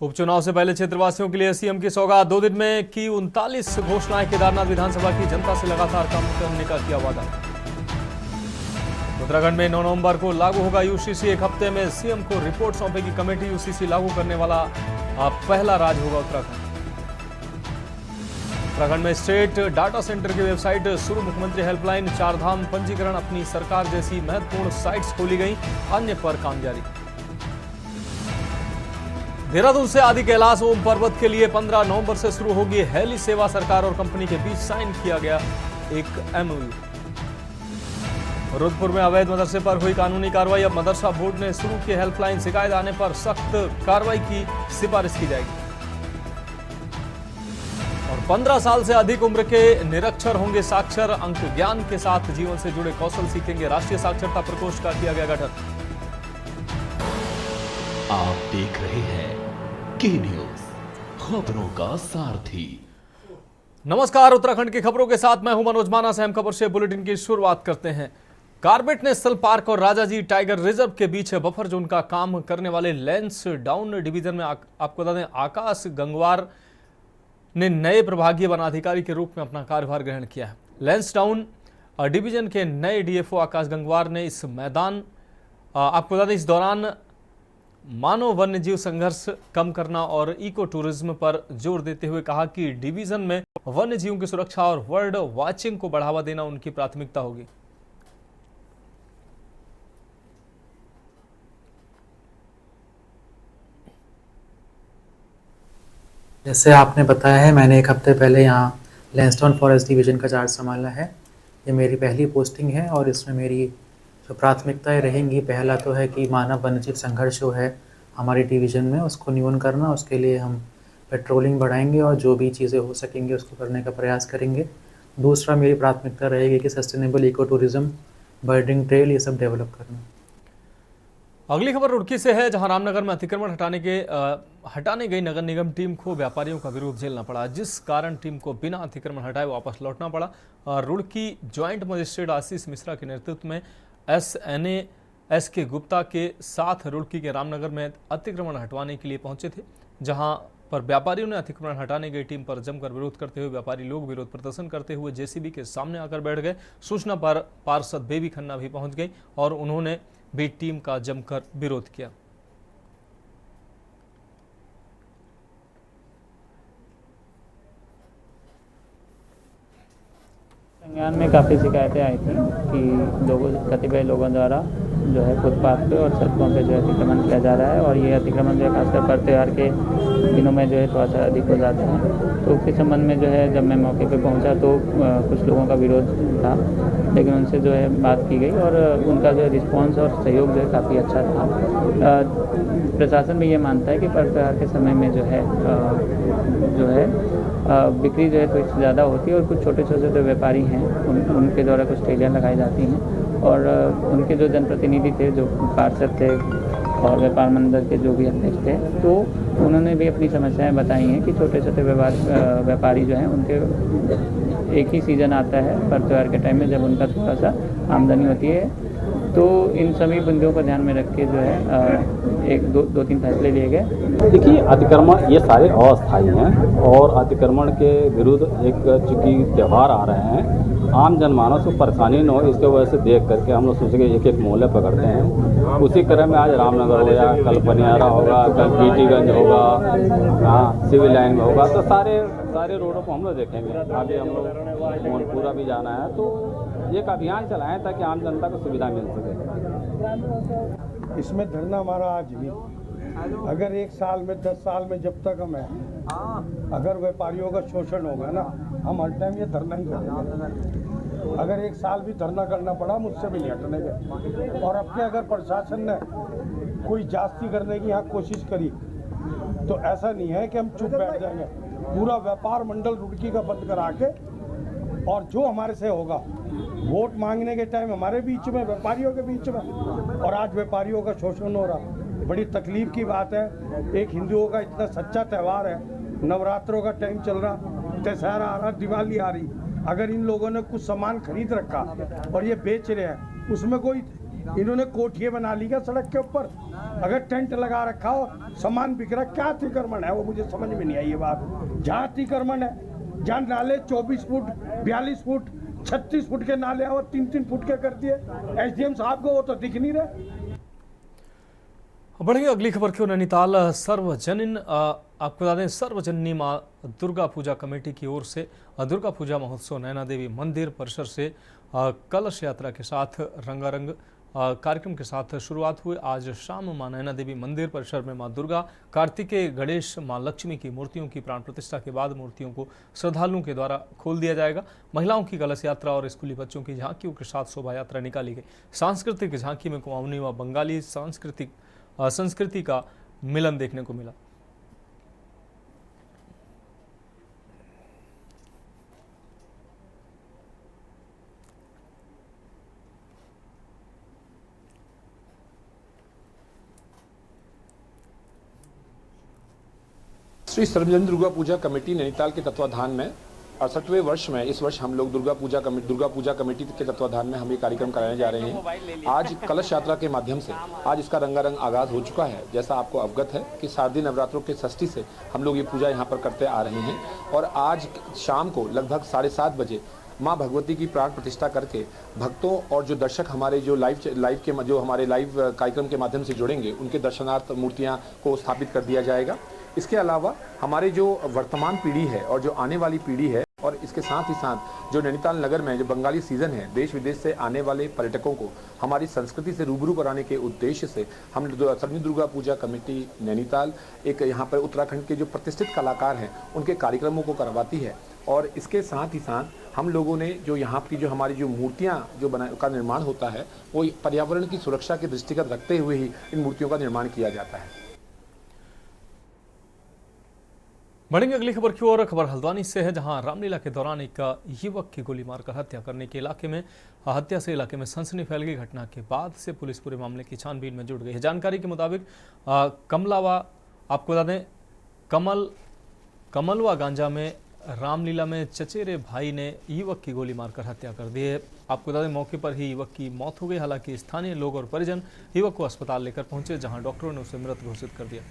उपचुनाव से पहले क्षेत्रवासियों के लिए सीएम की सौगात। 2 दिन में की 39 घोषणाएं। केदारनाथ विधानसभा की जनता से लगातार काम करने का किया वादा। उत्तराखंड में 9 नवंबर को लागू होगा यूसीसी। एक हफ्ते में सीएम को रिपोर्ट सौंपेगी कमेटी। यूसीसी लागू करने वाला पहला राज्य होगा उत्तराखंड। उत्तराखंड में स्टेट डाटा सेंटर की वेबसाइट शुरू। मुख्यमंत्री हेल्पलाइन, चारधाम पंजीकरण, अपनी सरकार जैसी महत्वपूर्ण साइट्स खोली गई। अन्य पर काम जारी। देहरादून से आदि कैलाश ओम पर्वत के लिए 15 नवंबर से शुरू होगी हेली सेवा। सरकार और कंपनी के बीच साइन किया गया एक एमओयू। रुद्रपुर में अवैध मदरसे पर हुई कानूनी कार्रवाई। अब मदरसा बोर्ड ने शुरू की हेल्पलाइन। शिकायत आने पर सख्त कार्रवाई की सिफारिश की जाएगी। और 15 साल से अधिक उम्र के निरक्षर होंगे साक्षर। अंक ज्ञान के साथ जीवन से जुड़े कौशल सीखेंगे। राष्ट्रीय साक्षरता प्रकोष्ठ का किया गया गठन। आप देख रहे हैं के न्यूज, खबरों का सारथी। नमस्कार, उत्तराखंड की खबरों के साथ मैं हूं मनोज मानस। अहम खबर से बुलेटिन की शुरुआत करते हैं। कार्बेट नेशनल पार्क और राजाजी टाइगर रिजर्व के बीच बफर जोन का काम करने वाले लैंस डाउन डिवीजन में आपको बता दें आकाश गंगवार ने नए प्रभागीय वनाधिकारी के रूप में अपना कार्यभार ग्रहण किया है। लैंस डाउन डिवीजन के नए डीएफओ आकाश गंगवार ने इस दौरान मानव वन्यजीव संघर्ष कम करना और इको टूरिज्म पर जोर देते हुए कहा कि डिवीजन में वन्यजीवों की सुरक्षा और बर्ड वॉचिंग को बढ़ावा देना उनकी प्राथमिकता होगी। जैसे आपने बताया है, मैंने एक हफ्ते पहले यहाँ लैंसडाउन फॉरेस्ट डिवीज़न का चार्ज संभाला है। ये मेरी पहली पोस्टिंग है और इसमें मेरी जो प्राथमिकताएं रहेंगी, पहला तो है कि मानव वन्यजीव संघर्ष जो है हमारे डिवीज़न में उसको न्यून करना। उसके लिए हम पेट्रोलिंग बढ़ाएंगे और जो भी चीज़ें हो सकेंगे उसको करने का प्रयास करेंगे। दूसरा मेरी प्राथमिकता रहेगी कि सस्टेनेबल इको टूरिज़्म, बर्डिंग ट्रेल, ये सब डेवलप करना। अगली खबर रुड़की से है, जहां रामनगर में अतिक्रमण हटाने गई नगर निगम टीम को व्यापारियों का विरोध झेलना पड़ा, जिस कारण टीम को बिना अतिक्रमण हटाए वापस लौटना पड़ा। रुड़की ज्वाइंट मजिस्ट्रेट आशीष मिश्रा के नेतृत्व में SNA SK गुप्ता के साथ रुड़की के रामनगर में अतिक्रमण हटवाने के लिए पहुंचे थे, जहां पर व्यापारियों ने अतिक्रमण हटाने गई टीम पर जमकर विरोध करते हुए व्यापारी लोग विरोध प्रदर्शन करते हुए जेसीबी के सामने आकर बैठ गए। सूचना पर पार्षद बेबी खन्ना भी पहुंच गई और उन्होंने भी टीम का जमकर विरोध किया। संज्ञान में काफ़ी शिकायतें आई थी कि कतिपय लोगों द्वारा जो है फुटपाथ पे और सड़कों पे जो है अतिक्रमण किया जा रहा है और ये अतिक्रमण जो है खासकर पर्व त्योहार के दिनों में जो है थोड़ा सा अधिक हो जाता है। तो उसके संबंध में जो है जब मैं मौके पे पहुंचा तो कुछ लोगों का विरोध था, लेकिन उनसे जो है बात की गई और उनका जो रिस्पॉन्स और सहयोग जो है काफ़ी अच्छा था। प्रशासन भी ये मानता है कि पर्व त्योहार के समय में जो है बिक्री जो है थोड़ी सी ज़्यादा होती है और कुछ छोटे छोटे जो व्यापारी हैं उनके द्वारा कुछ ठेलियाँ लगाई जाती हैं और उनके जो जनप्रतिनिधि थे, जो पार्षद थे और व्यापार मंडल के जो भी अध्यक्ष थे, तो उन्होंने भी अपनी समस्याएं बताई हैं कि छोटे छोटे व्यापारी जो हैं उनके एक ही सीज़न आता है पर्व त्योहार के टाइम में, जब उनका थोड़ा सा आमदनी होती है। तो इन सभी बिंदुओं को ध्यान में रख के जो है दो तीन फैसले लिए गए। देखिए, अतिक्रमण ये सारे अस्थायी हैं और अतिक्रमण के विरुद्ध एक चूँकि त्यौहार आ रहे हैं, आम जनमानस को परेशानी न हो इसके वजह से देख करके हम लोग सोचे कि एक एक मोहल्ले पकड़ते हैं। उसी क्रम में आज रामनगर हो गया, कल पनियारा होगा, कल कीटीगंज होगा, हाँ सिविल लाइन में होगा, तो सारे रोडों को हम लोग देखेंगे। आगे हम लोग मोहनपुरा भी जाना है, तो एक अभियान चलाएं ताकि आम जनता को सुविधा मिल सके। इसमें धरना हमारा आज भी, अगर 1 साल में 10 साल में जब तक हम हैं, अगर व्यापारियों का शोषण होगा ना, हम हर टाइम ये धरना ही करेंगे। अगर 1 साल भी धरना करना पड़ा, मुझसे भी नहीं हटने के। और अपने अगर प्रशासन ने कोई जास्ती करने की यहाँ कोशिश करी तो ऐसा नहीं है कि हम चुप बैठ जाएंगे। पूरा व्यापार मंडल रुड़की का बंद करा के, और जो हमारे से होगा, वोट मांगने के टाइम हमारे बीच में, व्यापारियों के बीच में, और आज व्यापारियों का शोषण हो रहा, बड़ी तकलीफ की बात है। एक हिंदुओं का इतना सच्चा त्यौहार है, नवरात्रों का टाइम चल रहा, दशहरा आ रहा, दिवाली आ रही, अगर इन लोगों ने कुछ सामान खरीद रखा और ये बेच रहे हैं, उसमें कोई इन्होंने कोठियाँ बना ली क्या सड़क के ऊपर? अगर टेंट लगा रखा हो, सामान बिक रहा, क्या अतिक्रमण है वो मुझे समझ में नहीं आई ये बात। जहाँ अतिक्रमण है, जहाँ नाले 24 फुट 42 फुट 36 फुट के नाले और 3-3 फुट के कर दिए SDM साहब को, वो तो दिख नहीं रहे। बढ़ेंगे अगली खबर की ओर। नैनीताल सर्वजनीन आपको बता दें, सर्वजननी मां दुर्गा पूजा कमेटी की ओर से दुर्गा पूजा महोत्सव नैना देवी मंदिर परिसर से कलश यात्रा के साथ रंगारंग कार्यक्रम के साथ शुरुआत हुई। आज शाम मां नैना देवी मंदिर परिसर में मां दुर्गा, कार्तिकेय, गणेश, मां लक्ष्मी की मूर्तियों की प्राण प्रतिष्ठा के बाद मूर्तियों को श्रद्धालुओं के द्वारा खोल दिया जाएगा। महिलाओं की कलश यात्रा और स्कूली बच्चों की झांकियों के साथ शोभा यात्रा निकाली गई। सांस्कृतिक झांकी में कुमाऊनी व बंगाली संस्कृति का मिलन देखने को मिला। श्री सर्वजन दुर्गा पूजा कमेटी नैनीताल के तत्वाधान में 68वें वर्ष में इस वर्ष हम लोग दुर्गा पूजा कमेटी के तत्वाधान में हम ये कार्यक्रम कराने जा रहे हैं। आज कलश यात्रा के माध्यम से आज इसका रंगारंग आगाज हो चुका है। जैसा आपको अवगत है कि शारदीय नवरात्रों के षष्ठी से हम लोग ये पूजा यहाँ पर करते आ रहे हैं और आज शाम को लगभग 7:30 बजे माँ भगवती की प्राण प्रतिष्ठा करके भक्तों और जो दर्शक हमारे जो हमारे लाइव कार्यक्रम के माध्यम से जुड़ेंगे उनके दर्शनार्थ मूर्तियाँ को स्थापित कर दिया जाएगा। इसके अलावा हमारे जो वर्तमान पीढ़ी है और जो आने वाली पीढ़ी है और इसके साथ ही साथ जो नैनीताल नगर में जो बंगाली सीजन है, देश विदेश से आने वाले पर्यटकों को हमारी संस्कृति से रूबरू कराने के उद्देश्य से हम सर्वजनीन दुर्गा पूजा कमेटी नैनीताल एक यहाँ पर उत्तराखंड के जो प्रतिष्ठित कलाकार हैं उनके कार्यक्रमों को करवाती है। और इसके साथ ही साथ हम लोगों ने जो यहाँ की जो हमारी जो मूर्तियाँ का निर्माण होता है वो पर्यावरण की सुरक्षा के दृष्टिगत रखते हुए ही इन मूर्तियों का निर्माण किया जाता है। बढ़ेंगे अगली खबर की ओर। खबर हल्द्वानी से है, जहां रामलीला के दौरान एक युवक की गोली मारकर हत्या करने के हत्या से इलाके में सनसनी फैल गई। घटना के बाद से पुलिस पूरे मामले की छानबीन में जुट गई है। जानकारी के मुताबिक कमलावा आपको बता दें कमलवा गांजा में रामलीला में चचेरे भाई ने युवक की गोली मारकर हत्या कर दी है। आपको बता दें मौके पर ही युवक की मौत हो गई। हालांकि स्थानीय लोग और परिजन युवक को अस्पताल लेकर पहुंचे, जहां डॉक्टरों ने उसे मृत घोषित कर दिया।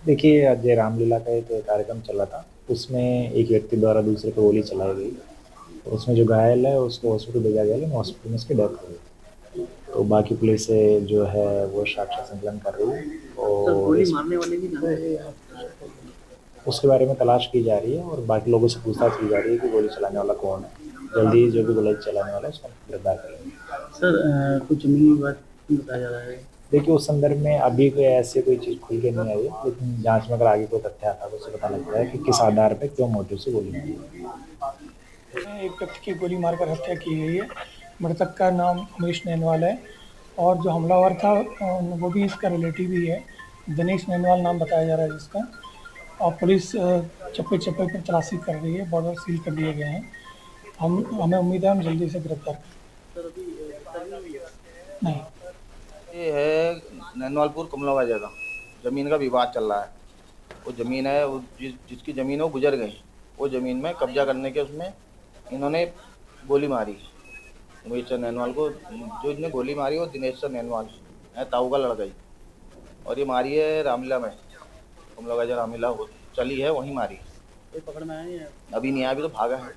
देखिए, आज रामलीला का एक कार्यक्रम चला था, उसमें एक व्यक्ति द्वारा दूसरे पर गोली चलाई गई। तो उसमें जो घायल है उसको हॉस्पिटल भेजा गया, लेकिन हॉस्पिटल में उसकी डेथ हो गई। तो बाकी पुलिस जो है वो साक्ष्य संकलन कर रही है और गोली मारने वाले भी उसके बारे में तलाश की जा रही है और बाकी लोगों से पूछताछ की जा रही है कि गोली चलाने वाला कौन है। जल्दी जो भी गोली चलाने वाला है उसको गिरफ्तार करेंगे। सर, कुछ जमीनी बात बताया जा रहा है। देखिए, उस संदर्भ में अभी कोई चीज़ खुल के नहीं आई है, लेकिन जांच में अगर आगे कोई तथ्य आता है तो उससे पता लगता है कि किस आधार पर क्यों मोटिव से गोली मारी है। एक व्यक्ति की गोली मारकर हत्या की गई है। मृतक का नाम अमरीश नैनवाल है और जो हमलावर था वो भी इसका रिलेटिव ही है। दिनेश नैनवाल नाम बताया जा रहा है जिसका। और पुलिस चप्पे चप्पे पर तलाशी कर रही है, बॉर्डर सील कर दिए गए हैं। हमें उम्मीद है हम जल्दी से गिरफ्तार नहीं। ये है नैनवालपुर कमलावा जगह, ज़मीन का विवाद चल रहा है। वो ज़मीन है, वो जिसकी ज़मीन है वो गुजर गई। वो ज़मीन में कब्जा करने के उसमें इन्होंने गोली मारी उमेश नैनवाल को। जो इन्हें गोली मारी वो दिनेश नैनवाल है, ताऊ का लड़का ही। और ये मारी है रामलीला में, कमलावा जगह रामलीला हो चली है वहीं मारी। ये पकड़ में आया अभी नहीं आया, अभी तो भागा है।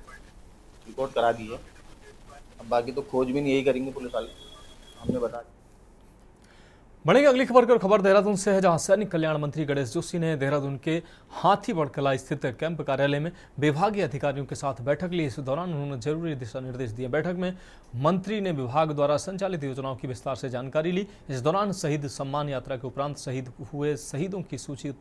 रिपोर्ट करा दी है, अब बाकी तो खोजबीन यही करेंगे पुलिस वाले, हमने बता। बढ़ेंगे अगली खबर की खबर देहरादून से है, जहां सैनिक कल्याण मंत्री गणेश जोशी ने देहरादून के हाथीबढ़ कला स्थित कैंप कार्यालय में विभागीय अधिकारियों के साथ बैठक ली। इस दौरान उन्होंने जरूरी दिशा निर्देश दिए। बैठक में मंत्री ने विभाग द्वारा संचालित योजनाओं की विस्तार से जानकारी ली। इस दौरान शहीद सम्मान यात्रा के उपरांत शहीद हुए शहीदों की सूची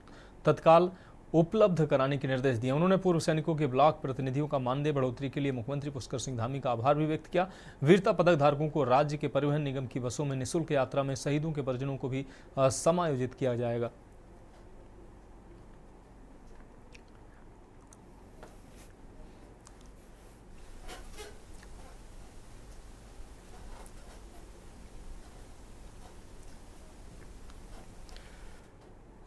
तत्काल उपलब्ध कराने के निर्देश दिए। उन्होंने पूर्व सैनिकों के ब्लॉक प्रतिनिधियों का मानदेय बढ़ोतरी के लिए मुख्यमंत्री पुष्कर सिंह धामी का आभार भी व्यक्त किया। वीरता पदक धारकों को राज्य के परिवहन निगम की बसों में निःशुल्क यात्रा में शहीदों के परिजनों को भी समायोजित किया जाएगा।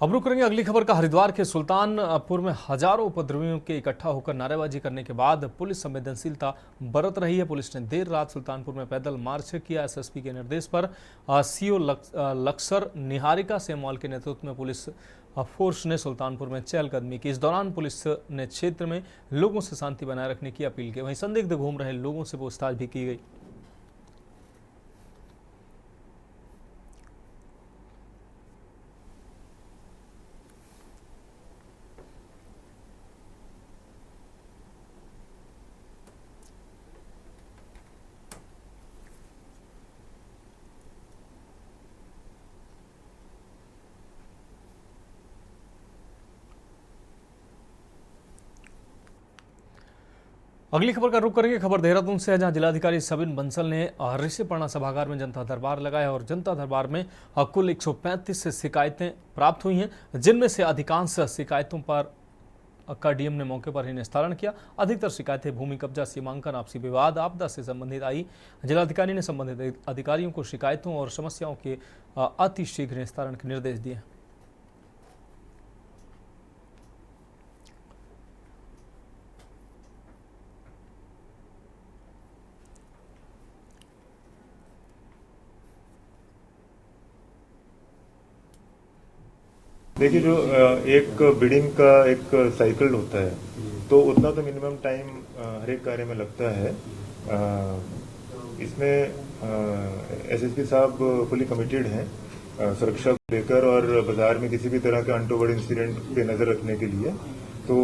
अब रुक करेंगे अगली खबर का। हरिद्वार के सुल्तानपुर में हजारों उपद्रवियों के इकट्ठा होकर नारेबाजी करने के बाद पुलिस संवेदनशीलता बरत रही है। पुलिस ने देर रात सुल्तानपुर में पैदल मार्च किया। एसएसपी के निर्देश पर सीओ लक्सर निहारिका सेमवाल के नेतृत्व में पुलिस फोर्स ने सुल्तानपुर में चहलकदमी की। इस दौरान पुलिस ने क्षेत्र में लोगों से शांति बनाए रखने की अपील की। वहीं संदिग्ध घूम रहे लोगों से पूछताछ भी की गई। अगली खबर का रुख करेंगे। खबर देहरादून से है, जहां जिलाधिकारी सबिन बंसल ने ऋषिपर्णा सभागार में जनता दरबार लगाया और जनता दरबार में कुल 135 शिकायतें प्राप्त हुई हैं, जिनमें से अधिकांश शिकायतों पर का डीएम ने मौके पर ही निस्तारण किया। अधिकतर शिकायतें भूमि कब्जा, सीमांकन, आपसी विवाद, आपदा से संबंधित आई। जिलाधिकारी ने संबंधित अधिकारियों को शिकायतों और समस्याओं के अतिशीघ्र निस्तारण के निर्देश दिए। देखिए, जो एक बिडिंग का एक साइकिल होता है, तो उतना तो मिनिमम टाइम हर एक कार्य में लगता है। इसमें एसएसपी साहब फुली कमिटेड हैं सुरक्षा को लेकर और बाजार में किसी भी तरह के अनटोवर्ड इंसिडेंट पे नज़र रखने के लिए। तो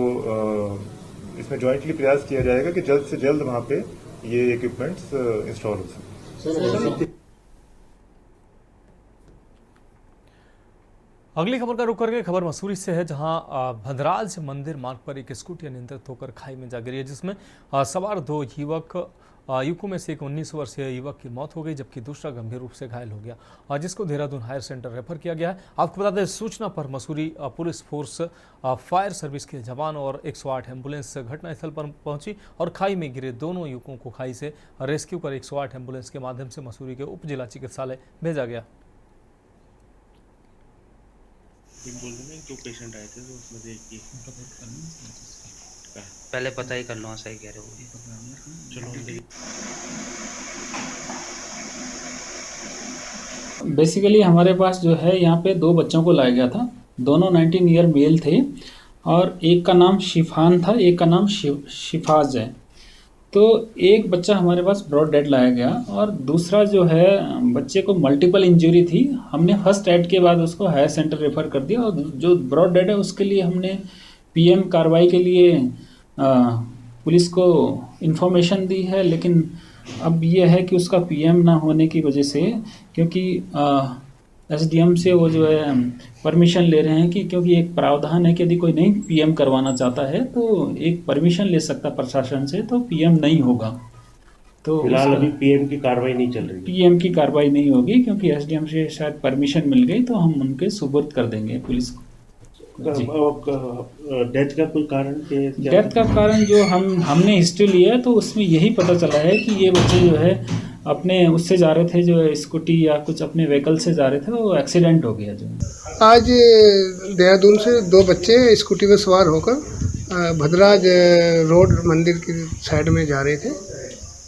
इसमें जॉइंटली प्रयास किया जाएगा कि जल्द से जल्द वहाँ पे ये इक्विपमेंट्स इंस्टॉल हो सके। अगली खबर का रुख करेंगे। खबर मसूरी से है, जहां भद्राज मंदिर मार्ग पर एक स्कूटी अनियंत्रित होकर खाई में जा गिरी है, जिसमें सवार 2 युवकों में से एक 19 वर्षीय युवक की मौत हो गई, जबकि दूसरा गंभीर रूप से घायल हो गया, जिसको देहरादून हायर सेंटर रेफर किया गया है। आपको बता दें, सूचना पर Mussoorie police force, fire service के जवान और 108 एम्बुलेंस घटनास्थल पर पहुंची और खाई में गिरे दोनों युवकों को खाई से रेस्क्यू कर 108 एम्बुलेंस के माध्यम से मसूरी के उप जिला चिकित्सालय भेजा गया। बोल रहे हैं 2 पेशेंट आए थे, तो उसमें से एक की पहले पता ही कर लो। सही कह रहे हो, चलो। बेसिकली हमारे पास जो है यहाँ पे 2 बच्चों को लाया गया था। दोनों 19 ईयर मेल थे और एक का नाम शिफान था, एक का नाम शिफाज है। तो एक बच्चा हमारे पास ब्रॉड डेड लाया गया और दूसरा जो है बच्चे को मल्टीपल इंजरी थी। हमने फर्स्ट एड के बाद उसको हायर सेंटर रेफ़र कर दिया और जो ब्रॉड डेड है उसके लिए हमने पीएम कार्रवाई के लिए पुलिस को इन्फॉर्मेशन दी है। लेकिन अब ये है कि उसका पीएम ना होने की वजह से, क्योंकि एसडीएम से वो जो है परमिशन ले रहे हैं कि क्योंकि एक प्रावधान है कि यदि कोई नहीं पीएम करवाना चाहता है तो एक परमिशन ले सकता प्रशासन से, तो पीएम नहीं होगा। तो फिलहाल अभी पीएम की कार्रवाई नहीं चल रही। पीएम की कार्रवाई नहीं होगी क्योंकि एसडीएम से शायद परमिशन मिल गई, तो हम उनके सुपुर्द कर देंगे पुलिस को। डेथ का कोई कारण? डेथ का कारण जो हमने हिस्ट्री लिया है तो उसमें यही पता चला है कि ये बच्चे जो है अपने उससे जा रहे थे, जो स्कूटी या कुछ अपने व्हीकल से जा रहे थे, वो एक्सीडेंट हो गया। जो आज देहरादून से 2 बच्चे स्कूटी में सवार होकर भद्राज रोड मंदिर की साइड में जा रहे थे,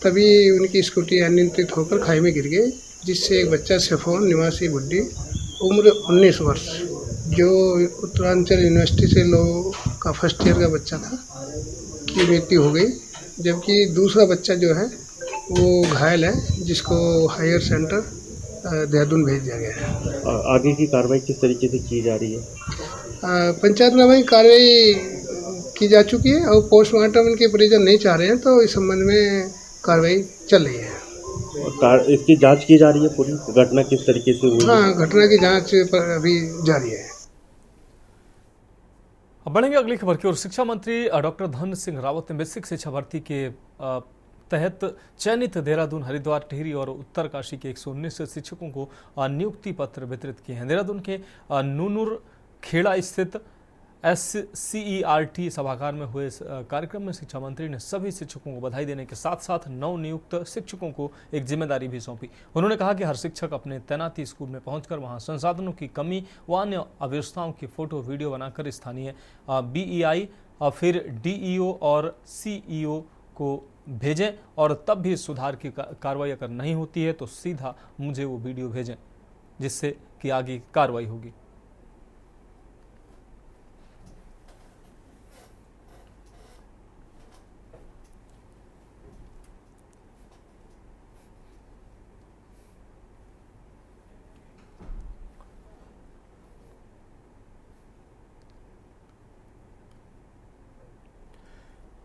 तभी उनकी स्कूटी अनियंत्रित होकर खाई में गिर गई, जिससे एक बच्चा सफोन निवासी बुड्ढी उम्र 19 वर्ष, जो उत्तरांचल यूनिवर्सिटी से लॉ का फर्स्ट ईयर का बच्चा था, की मृत्यु हो गई। जबकि दूसरा बच्चा जो है वो घायल है, जिसको हायर सेंटर देहरादून भेज दिया गया है। आगे की कार्रवाई किस तरीके से की जा रही है? पंचायतनामा की कार्रवाई की जा चुकी है और पोस्टमार्टम इनके परिजन नहीं चाह रहे हैं, तो इस संबंध में कार्रवाई चल रही है। इसकी जांच की जा रही है पूरी, घटना किस तरीके से हुई? हाँ, घटना की जांच अभी जारी है। अब बढ़ेंगे अगली खबर की ओर। शिक्षा मंत्री डॉक्टर धन सिंह रावत ने बेसिक शिक्षा भर्ती के तहत चयनित देहरादून, हरिद्वार, टिहरी और उत्तरकाशी के 119 शिक्षकों को नियुक्ति पत्र वितरित किए हैं। देहरादून के नूनुर खेड़ा स्थित SCERT सभागार में हुए इस कार्यक्रम में शिक्षा मंत्री ने सभी शिक्षकों को बधाई देने के साथ साथ नवनियुक्त शिक्षकों को एक जिम्मेदारी भी सौंपी। उन्होंने कहा कि हर शिक्षक अपने तैनाती स्कूल में पहुंचकर वहां संसाधनों की कमी व अन्य अव्यवस्थाओं की फोटो वीडियो बनाकर स्थानीय BEI फिर DEO और CEO को भेजें और तब भी सुधार की कार्रवाई अगर नहीं होती है तो सीधा मुझे वो वीडियो भेजें, जिससे कि आगे कार्रवाई होगी।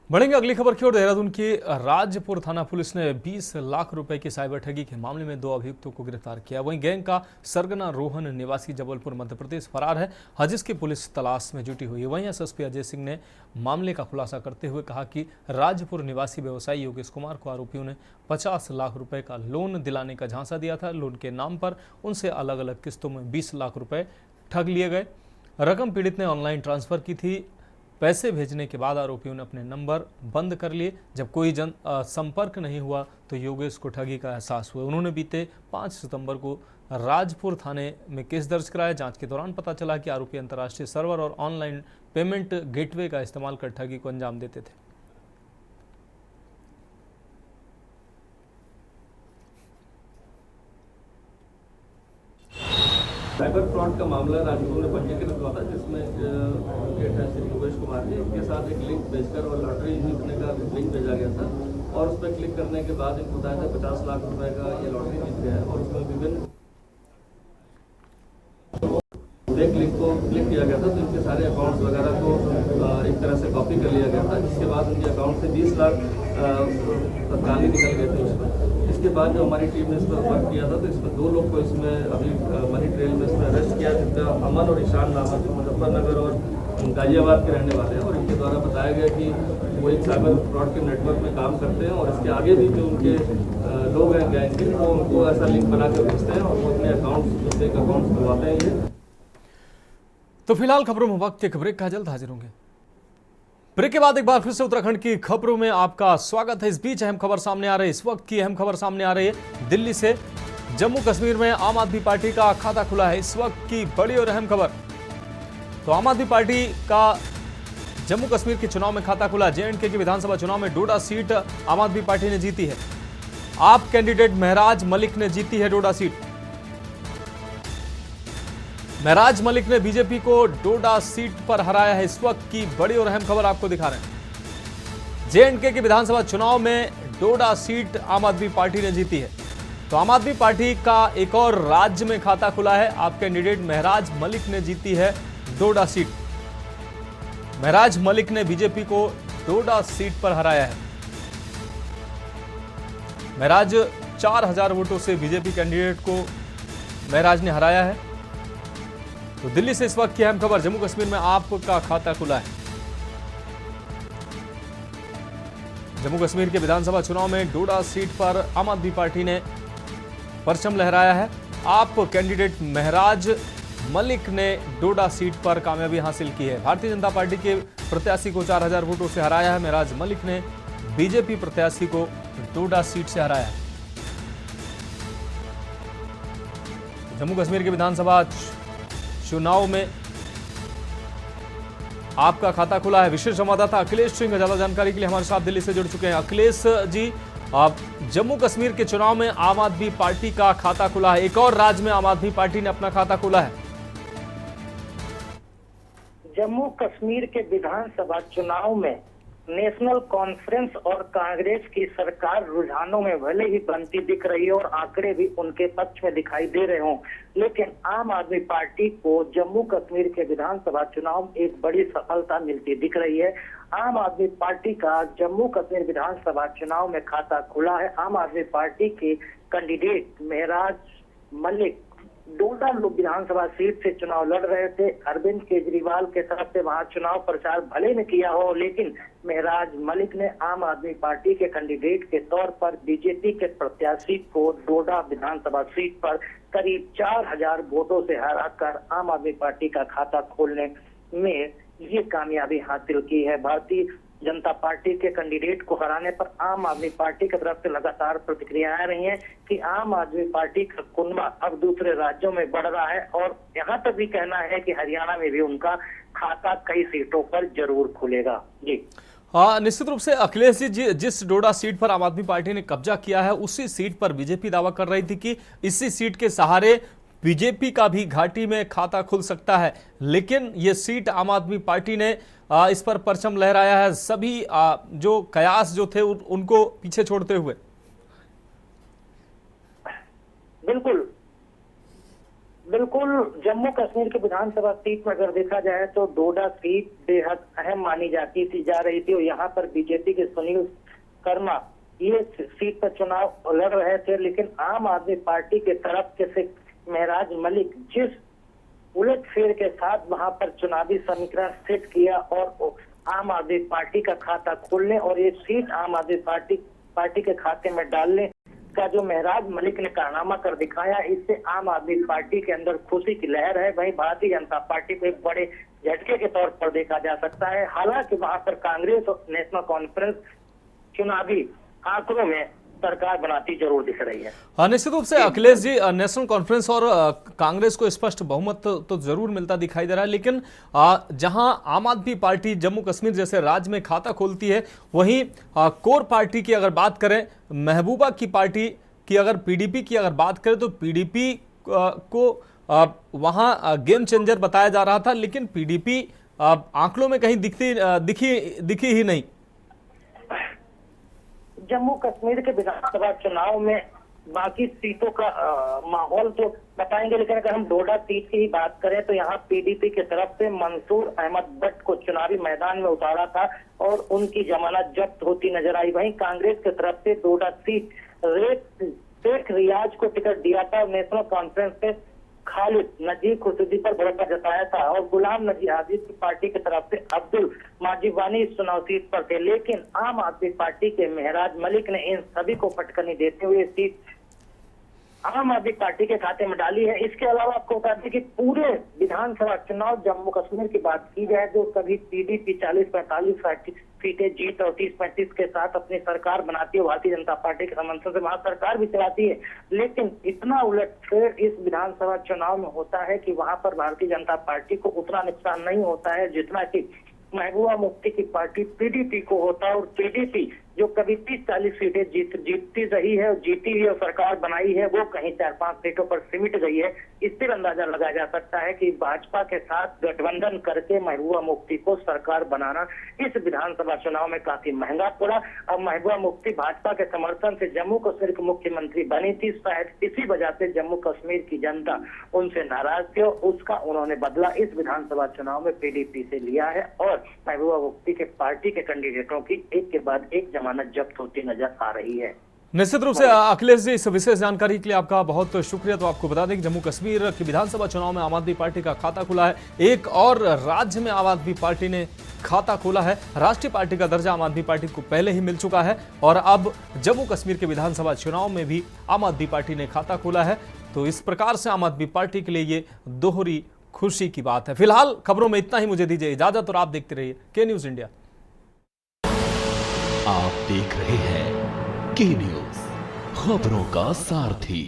बढ़ेंगे अगली खबर की ओर। देहरादून की राजपुर थाना पुलिस ने 20 लाख रुपए की साइबर ठगी के मामले में 2 अभियुक्तों को गिरफ्तार किया। वहीं गैंग का सरगना रोहन निवासी जबलपुर मध्य प्रदेश फरार है, जिसकी पुलिस तलाश में जुटी हुई है। वहीं SSP अजय सिंह ने मामले का खुलासा करते हुए कहा कि राजपुर निवासी व्यवसायी योगेश कुमार को आरोपियों ने 50 लाख रुपए का लोन दिलाने का झांसा दिया था। लोन के नाम पर उनसे अलग अलग किस्तों में 20 लाख रुपए ठग लिए गए। रकम पीड़ित ने ऑनलाइन ट्रांसफर की थी। पैसे भेजने के बाद आरोपियों ने अपने नंबर बंद कर लिए। जब कोई संपर्क नहीं हुआ तो योगेश को ठगी का एहसास हुआ। उन्होंने बीते 5 सितंबर को राजपुर थाने में केस दर्ज कराया। जांच के दौरान पता चला कि आरोपी अंतर्राष्ट्रीय सर्वर और ऑनलाइन पेमेंट गेटवे का इस्तेमाल कर ठगी को अंजाम देते थे। साइबर फ्रॉड का मामला राजपुर में पंजीकृत हुआ था, जिसमें योगेश कुमार जी इनके साथ एक लिंक भेजकर और लॉटरी जीतने का लिंक भेजा गया था और उस पर क्लिक करने के बाद इनको बताया था 50 लाख रुपए का ये लॉटरी जीत गया है और उसमें विभिन्न एक लिंक को क्लिक किया गया था। तो इनके सारे अकाउंट्स वगैरह को एक तरह से कॉपी कर लिया गया था, जिसके बाद उनके अकाउंट से 20 लाख तत्काल ही निकल गए थे उसमें। इसके बाद जो हमारी टीम ने इस पर वर्क किया था तो इसमें 2 लोग को इसमें अभी मनी ट्रेल में इसमें अरेस्ट किया, जिनका अमन और ईशान नाम है, जो मुजफ्फरनगर और गाजियाबाद के रहने वाले हैं। और इनके द्वारा बताया गया कि वो एक साइबर फ्रॉड के नेटवर्क में काम करते हैं और इसके आगे भी जो उनके लोग हैं गैंग के, वो उनको ऐसा लिंक बना कर भेजते हैं और वो अपने अकाउंट्स फेक अकाउंट्स खुलवाते हैं। ये तो फिलहाल खबरों में वक्त एक ब्रेक का, जल्द हाजिर होंगे। ब्रेक के बाद एक बार फिर से उत्तराखंड की खबरों में आपका स्वागत है। इस बीच अहम खबर सामने आ रही है। इस वक्त की अहम खबर सामने आ रही है दिल्ली से। जम्मू कश्मीर में आम आदमी पार्टी का खाता खुला है। इस वक्त की बड़ी और अहम खबर। तो आम आदमी पार्टी का जम्मू कश्मीर के चुनाव में खाता खुला। JNK की विधानसभा चुनाव में डोडा सीट आम आदमी पार्टी ने जीती है। आप कैंडिडेट महराज मलिक ने जीती है डोडा सीट। महराज मलिक ने बीजेपी को डोडा सीट पर हराया है। इस वक्त की बड़ी और अहम खबर आपको दिखा रहे हैं। JNK के विधानसभा चुनाव में डोडा सीट आम आदमी पार्टी ने जीती है। तो आम आदमी पार्टी का एक और राज्य में खाता खुला है। आप कैंडिडेट महराज मलिक ने जीती है डोडा सीट। महराज मलिक ने बीजेपी को डोडा सीट पर हराया है। महराज 4000 वोटों से बीजेपी कैंडिडेट को महराज ने हराया है। तो दिल्ली से इस वक्त की अहम खबर। जम्मू कश्मीर में आपका खाता खुला है। जम्मू कश्मीर के विधानसभा चुनाव में डोडा सीट पर आम आदमी पार्टी ने परचम लहराया है। आप कैंडिडेट महराज मलिक ने डोडा सीट पर कामयाबी हासिल की है। भारतीय जनता पार्टी के प्रत्याशी को 4000 वोटों से हराया है। महराज मलिक ने बीजेपी प्रत्याशी को डोडा सीट से हराया है। जम्मू कश्मीर के विधानसभा चुनाव में आपका खाता खुला है। विशेष संवाददाता अखिलेश सिंह ज्यादा जानकारी के लिए हमारे साथ दिल्ली से जुड़ चुके हैं। अखिलेश जी, आप जम्मू कश्मीर के चुनाव में आम आदमी पार्टी का खाता खुला है। एक और राज्य में आम आदमी पार्टी ने अपना खाता खोला है। जम्मू कश्मीर के विधानसभा चुनाव में नेशनल कॉन्फ्रेंस और कांग्रेस की सरकार रुझानों में भले ही बनती दिख रही है और आंकड़े भी उनके पक्ष में दिखाई दे रहे हों, लेकिन आम आदमी पार्टी को जम्मू कश्मीर के विधानसभा चुनाव में एक बड़ी सफलता मिलती दिख रही है। आम आदमी पार्टी का जम्मू कश्मीर विधानसभा चुनाव में खाता खुला है। आम आदमी पार्टी के कैंडिडेट महराज मलिक डोडा विधानसभा सीट से चुनाव लड़ रहे थे। अरविंद केजरीवाल के तरफ से वहां चुनाव प्रचार भले ने किया हो, लेकिन महराज मलिक ने आम आदमी पार्टी के कैंडिडेट के तौर पर बीजेपी के प्रत्याशी को डोडा विधानसभा सीट पर करीब 4000 वोटों से हराकर आम आदमी पार्टी का खाता खोलने में ये कामयाबी हासिल की है। भारतीय जनता पार्टी के कैंडिडेट को हराने पर आम आदमी पार्टी की तरफ से लगातार प्रतिक्रियाएं आ रही हैं कि आम आदमी पार्टी का कुनबा अब दूसरे राज्यों में बढ़ रहा है और यहाँ तक भी कहना है कि हरियाणा में भी उनका खाता कई सीटों पर जरूर खुलेगा। जी हाँ, निश्चित रूप से अखिलेश जी जिस डोडा सीट पर आम आदमी पार्टी ने कब्जा किया है उसी सीट पर बीजेपी दावा कर रही थी कि इसी सीट के सहारे बीजेपी का भी घाटी में खाता खुल सकता है, लेकिन ये सीट आम आदमी पार्टी ने इस पर परचम लहराया है, सभी जो कयास जो थे उनको पीछे छोड़ते हुए। बिल्कुल जम्मू कश्मीर की विधानसभा सीट में अगर देखा जाए तो डोडा सीट बेहद अहम मानी जा रही थी और यहाँ पर बीजेपी के सुनील शर्मा ये सीट पर चुनाव लड़ रहे थे, लेकिन आम आदमी पार्टी के तरफ से महराज मलिक जिस उलटफेर के साथ वहां पर चुनावी समीकरण सेट किया और आम आदमी पार्टी का खाता खोलने और ये सीट आम आदमी पार्टी के खाते में डालने का जो महराज मलिक ने कारनामा कर दिखाया, इससे आम आदमी पार्टी के अंदर खुशी की लहर है। वहीं भारतीय जनता पार्टी को एक बड़े झटके के तौर पर देखा जा सकता है। हालांकि वहां पर कांग्रेस और नेशनल कॉन्फ्रेंस चुनावी आंकड़ों में सरकार बनाती जरूर दिख रही है। निश्चित रूप से अखिलेश जी, नेशनल कॉन्फ्रेंस और कांग्रेस को स्पष्ट बहुमत तो जरूर मिलता दिखाई दे रहा है, लेकिन जहां आम आदमी पार्टी जम्मू कश्मीर जैसे राज्य में खाता खोलती है, वहीं कोर पार्टी की अगर बात करें, महबूबा की पार्टी की अगर पीडीपी की अगर बात करें तो पीडीपी को वहां गेम चेंजर बताया जा रहा था, लेकिन पीडीपी आंकड़ों में कहीं दिखी ही नहीं। जम्मू कश्मीर के विधानसभा चुनाव में बाकी सीटों का माहौल तो बताएंगे, लेकिन अगर हम डोडा सीट की ही बात करें तो यहाँ पीडीपी की तरफ से मंसूर अहमद भट्ट को चुनावी मैदान में उतारा था और उनकी जमानत जब्त होती नजर आई। वहीं कांग्रेस की तरफ से डोडा सीट शेख रियाज को टिकट दिया था। नेशनल कॉन्फ्रेंस से खालिद नजीर खुर्शीदी पर भरोसा जताया था और गुलाम नबी आजिद की पार्टी की तरफ से अब्दुल माजिबानी इस चुनाव सीट पर थे, लेकिन आम आदमी पार्टी के महराज मलिक ने इन सभी को फटकनी देते हुए सीट आम आदमी पार्टी के खाते में डाली है। इसके अलावा आपको बता दें कि पूरे विधानसभा चुनाव जम्मू कश्मीर की बात की जाए तो कभी पीडीपी 40-45 सीटें जीत और 30-35 के साथ अपनी सरकार बनाती है, भारतीय जनता पार्टी के समर्थन से वहां सरकार भी चलाती है, लेकिन इतना उलटफेर इस विधानसभा चुनाव में होता है कि वहां पर भारतीय जनता पार्टी को उतना नुकसान नहीं होता है जितना कि महबूबा मुफ्ती की पार्टी पीडीपी को होता है। और पीडीपी जो कभी 30-40 सीटें जीतती रही है और जीती हुई और सरकार बनाई है, वो कहीं 4-5 सीटों पर सिमट गई है। इससे अंदाजा लगाया जा सकता है कि भाजपा के साथ गठबंधन करके महबूबा मुफ्ती को सरकार बनाना इस विधानसभा चुनाव में काफी महंगा पड़ा। अब महबूबा मुफ्ती भाजपा के समर्थन से जम्मू कश्मीर की मुख्यमंत्री बनी थी, शायद इसी वजह से जम्मू कश्मीर की जनता उनसे नाराज थी और उसका उन्होंने बदला इस विधानसभा चुनाव में पीडीपी से लिया है और महबूबा मुफ्ती के पार्टी के कैंडिडेटों की एक के बाद एक जमानत जब्त होती नजर आ रही है। निश्चित रूप से अखिलेश जी, इस विशेष जानकारी के लिए आपका बहुत शुक्रिया। तो आपको बता दें कि जम्मू कश्मीर की विधानसभा चुनाव में आम आदमी पार्टी का खाता खुला है। एक और राज्य में आम आदमी पार्टी ने खाता खोला है। राष्ट्रीय पार्टी का दर्जा आम आदमी पार्टी को पहले ही मिल चुका है और अब जम्मू कश्मीर के विधानसभा चुनाव में भी आम आदमी पार्टी ने खाता खोला है। तो इस प्रकार से आम आदमी पार्टी के लिए ये दोहरी खुशी की बात है। फिलहाल खबरों में इतना ही, मुझे दीजिए इजाजत और आप देखते रहिए के न्यूज इंडिया। आप देख रहे हैं के न्यूज, खबरों का सारथी।